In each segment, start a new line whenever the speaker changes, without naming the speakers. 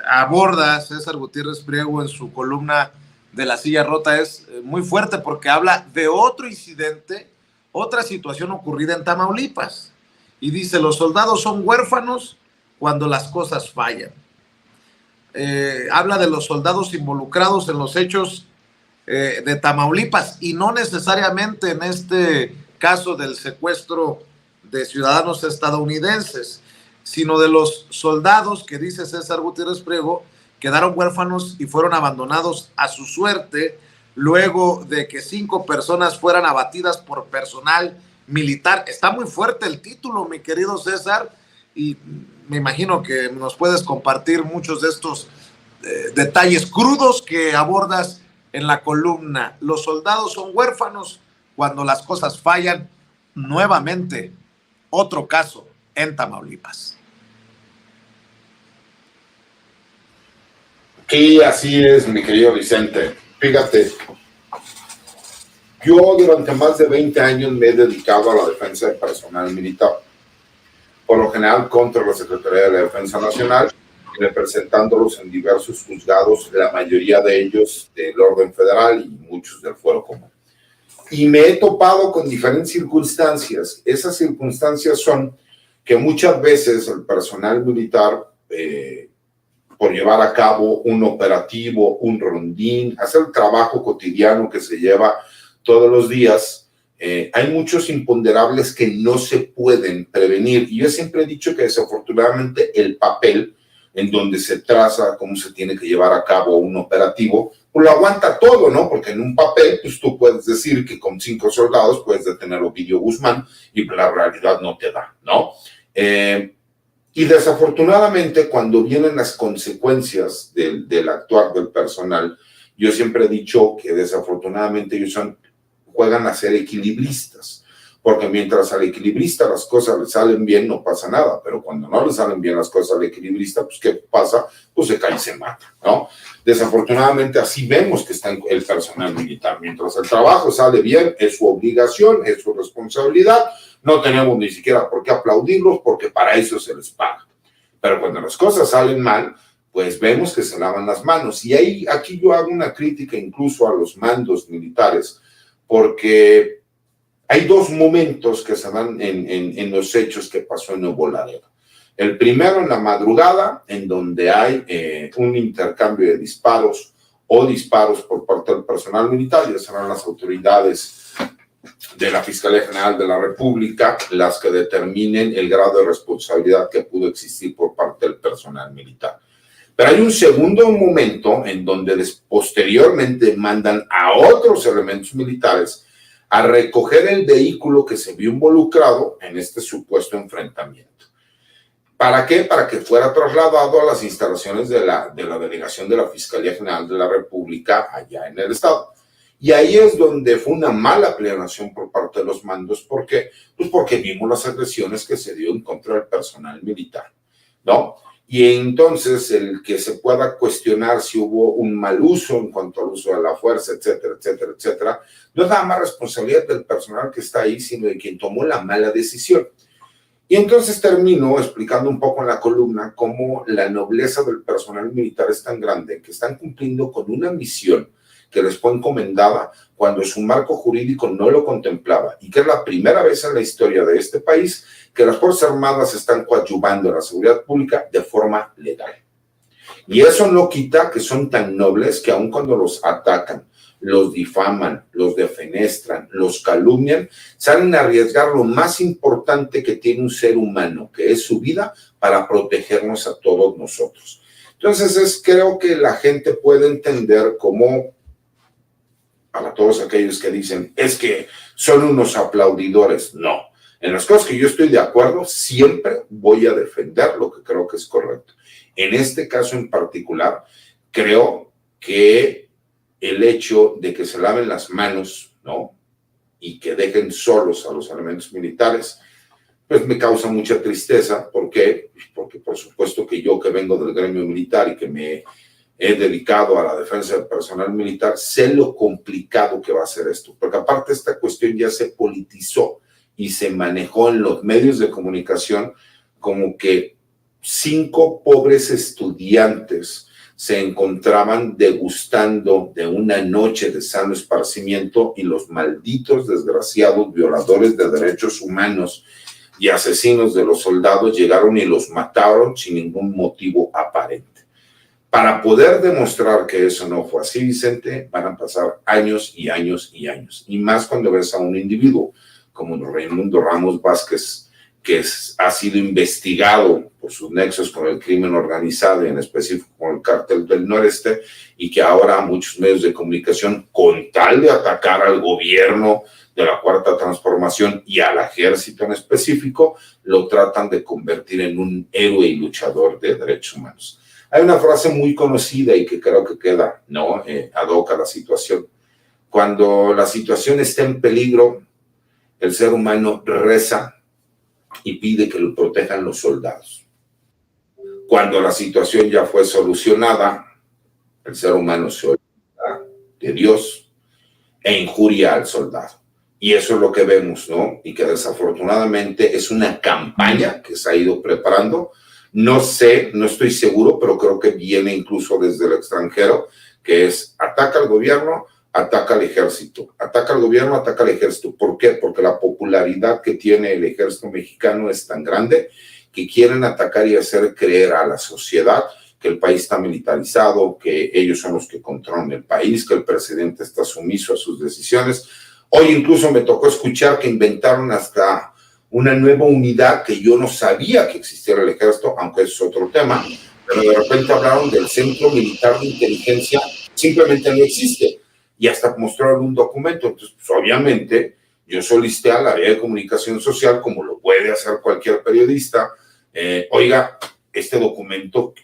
aborda César Gutiérrez Priego en su columna de La Silla Rota es muy fuerte porque habla de otro incidente, otra situación ocurrida en Tamaulipas. Y dice, los soldados son huérfanos cuando las cosas fallan. Habla de los soldados involucrados en los hechos de Tamaulipas y no necesariamente en este caso del secuestro de ciudadanos estadounidenses, sino de los soldados que dice César Gutiérrez Priego quedaron huérfanos y fueron abandonados a su suerte luego de que 5 personas fueran abatidas por personal militar. Está muy fuerte el título, mi querido César, y me imagino que nos puedes compartir muchos de estos detalles crudos que abordas en la columna. Los soldados son huérfanos cuando las cosas fallan. Nuevamente, otro caso en Tamaulipas.
Sí, así es, mi querido Vicente. Fíjate, yo durante más de 20 años me he dedicado a la defensa del personal militar, por lo general contra la Secretaría de la Defensa Nacional, representándolos en diversos juzgados, la mayoría de ellos del orden federal y muchos del fuero común. Y me he topado con diferentes circunstancias. Esas circunstancias son que muchas veces el personal militar, por llevar a cabo un operativo, un rondín, hacer el trabajo cotidiano que se lleva todos los días, hay muchos imponderables que no se pueden prevenir. Y yo siempre he dicho que desafortunadamente el papel en donde se traza cómo se tiene que llevar a cabo un operativo, pues lo aguanta todo, ¿no? Porque en un papel, pues tú puedes decir que con 5 soldados puedes detener a Ovidio Guzmán y la realidad no te da, ¿no? Y desafortunadamente cuando vienen las consecuencias del actuar del personal, yo siempre he dicho que desafortunadamente ellos juegan a ser equilibristas, porque mientras al equilibrista las cosas le salen bien no pasa nada, pero cuando no le salen bien las cosas al equilibrista, pues ¿qué pasa? Pues se cae y se mata, ¿no? Desafortunadamente así vemos que está el personal militar. Mientras el trabajo sale bien, es su obligación, es su responsabilidad, no tenemos ni siquiera por qué aplaudirlos porque para eso se les paga. Pero cuando las cosas salen mal, pues vemos que se lavan las manos. Y aquí yo hago una crítica incluso a los mandos militares, porque hay 2 momentos que se dan en los hechos que pasó en Nuevo Laredo. El primero en la madrugada, en donde hay un intercambio de disparos o disparos por parte del personal militar, ya serán las autoridades de la Fiscalía General de la República las que determinen el grado de responsabilidad que pudo existir por parte del personal militar. Pero hay un segundo momento en donde posteriormente mandan a otros elementos militares a recoger el vehículo que se vio involucrado en este supuesto enfrentamiento. ¿Para qué? Para que fuera trasladado a las instalaciones de la delegación de la Fiscalía General de la República allá en el estado. Y ahí es donde fue una mala planeación por parte de los mandos. ¿Por qué? Pues porque vimos las agresiones que se dio en contra del personal militar, ¿no? Y entonces el que se pueda cuestionar si hubo un mal uso en cuanto al uso de la fuerza, etcétera, etcétera, etcétera, no es nada más responsabilidad del personal que está ahí, sino de quien tomó la mala decisión. Y entonces termino explicando un poco en la columna cómo la nobleza del personal militar es tan grande que están cumpliendo con una misión que les fue encomendada cuando su marco jurídico no lo contemplaba, y que es la primera vez en la historia de este país que las Fuerzas Armadas están coadyuvando en la seguridad pública de forma legal. Y eso no quita que son tan nobles que aun cuando los atacan, los difaman, los defenestran, los calumnian, salen a arriesgar lo más importante que tiene un ser humano, que es su vida, para protegernos a todos nosotros. Entonces creo que la gente puede entender cómo, para todos aquellos que dicen, es que son unos aplaudidores, no. En las cosas que yo estoy de acuerdo, siempre voy a defender lo que creo que es correcto. En este caso en particular, creo que el hecho de que se laven las manos, ¿no?, y que dejen solos a los elementos militares, pues me causa mucha tristeza. ¿Por qué? Porque por supuesto que yo, que vengo del gremio militar y que me he dedicado a la defensa del personal militar, sé lo complicado que va a ser esto, porque aparte esta cuestión ya se politizó y se manejó en los medios de comunicación como que 5 pobres estudiantes se encontraban degustando de una noche de sano esparcimiento y los malditos, desgraciados violadores de derechos humanos y asesinos de los soldados llegaron y los mataron sin ningún motivo aparente. Para poder demostrar que eso no fue así, Vicente, van a pasar años y años y años. Y más cuando ves a un individuo como Raimundo Ramos Vázquez, que ha sido investigado por sus nexos con el crimen organizado y en específico con el cártel del Noreste, y que ahora muchos medios de comunicación, con tal de atacar al gobierno de la Cuarta Transformación y al ejército en específico, lo tratan de convertir en un héroe y luchador de derechos humanos. Hay una frase muy conocida y que creo que queda, ¿no? Ad hoc a la situación. Cuando la situación está en peligro, el ser humano reza y pide que lo protejan los soldados. Cuando la situación ya fue solucionada, el ser humano se olvida de Dios e injuria al soldado. Y eso es lo que vemos, ¿no? Y que desafortunadamente es una campaña que se ha ido preparando. No sé, no estoy seguro, pero creo que viene incluso desde el extranjero, que es ataca al gobierno, ataca al ejército, ataca al gobierno, ataca al ejército. ¿Por qué? Porque la popularidad que tiene el ejército mexicano es tan grande que quieren atacar y hacer creer a la sociedad que el país está militarizado, que ellos son los que controlan el país, que el presidente está sumiso a sus decisiones. Hoy incluso me tocó escuchar que inventaron hasta una nueva unidad que yo no sabía que existiera el ejército, aunque es otro tema, pero de repente hablaron del Centro Militar de Inteligencia, simplemente no existe. Y hasta mostraron un documento. Entonces, pues, obviamente, yo solicité a la área de comunicación social, como lo puede hacer cualquier periodista, oiga, este documento,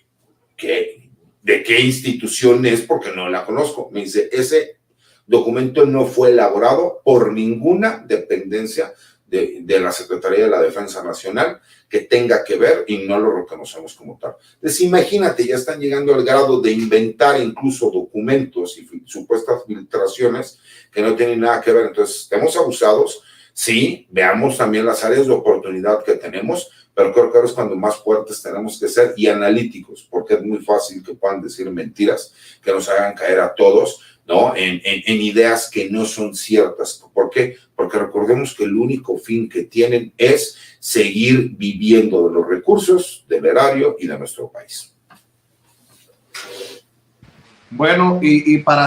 ¿de qué institución es? Porque no la conozco. Me dice, ese documento no fue elaborado por ninguna dependencia de la Secretaría de la Defensa Nacional que tenga que ver, y no lo reconocemos como tal. Entonces, imagínate, ya están llegando al grado de inventar incluso documentos y supuestas filtraciones que no tienen nada que ver. Entonces, estemos abusados, sí, veamos también las áreas de oportunidad que tenemos, pero creo que ahora es cuando más fuertes tenemos que ser y analíticos, porque es muy fácil que puedan decir mentiras que nos hagan caer a todos, ¿no? En ideas que no son ciertas. ¿Por qué? Porque recordemos que el único fin que tienen es seguir viviendo de los recursos, del erario y de nuestro país.
Bueno, y para